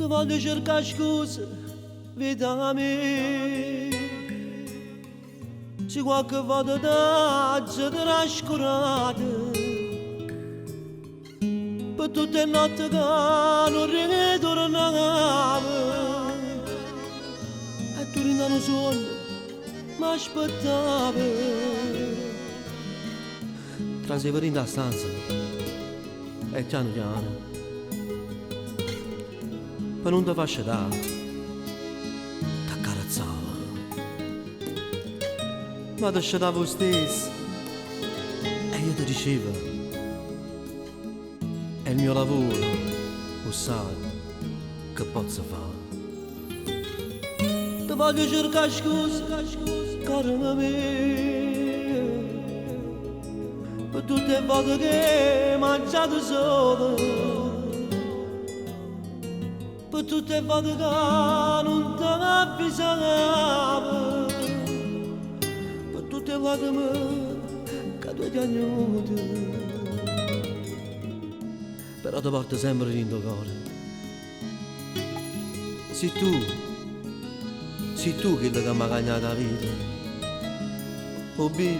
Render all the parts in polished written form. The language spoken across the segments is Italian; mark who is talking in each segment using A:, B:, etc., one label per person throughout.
A: Ti voglio cercare scuse, vita mia. Se qualche volta t'hai trascurato, per tutte le notti che non ritornavo, e tu in un sogno mi aspettavi. Transiva in da stanza e piano piano, per non ti faccio dare, ti accarezzavo. Ma ti scegliavo lo stesso e io ti dicevo, è il mio lavoro, lo sai, che posso fare. Ti voglio cercare scusa, caro mio, per tutte le volte che hai mangiato solo, per tutte le volte che non ti avvisavo, per tutte le volte che tu ti agnuti, però ti porto sempre in tuo cuore. Sei tu che mi ha cagnato la vita. Oh B,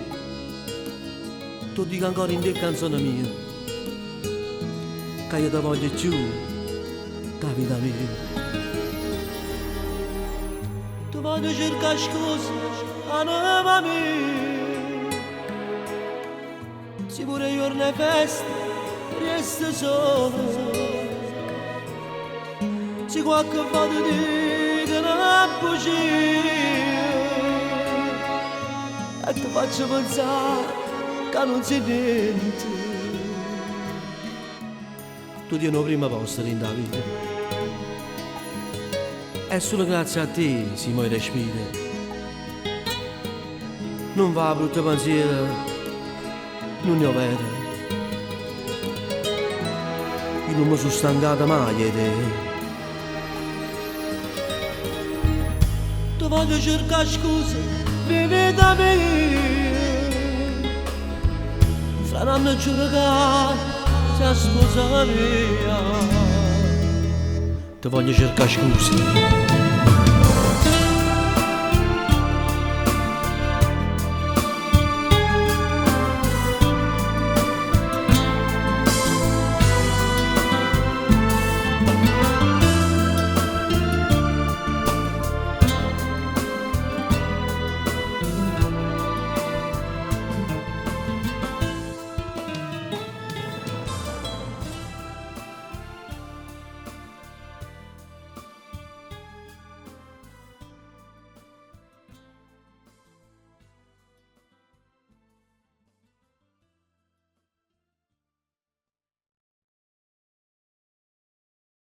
A: tu dico ancora in te canzone mia, che io ti voglio più che la vita mia. Tu voglio cercare scusa, anima mia, se pure io ne festa resto solo, se qualche volta dico una bugia e ti faccio pensare che non sei niente. Tu tieni prima posto in da vita, è solo grazie a te si muore respira. Non va a brutto pensiero, non ne ho vero. Io non mi sono stancato mai di te. Ti voglio cercare scusa, vivi da me. Fra un anno giuro che sei sposa mia. Ti voglio cercare scusa.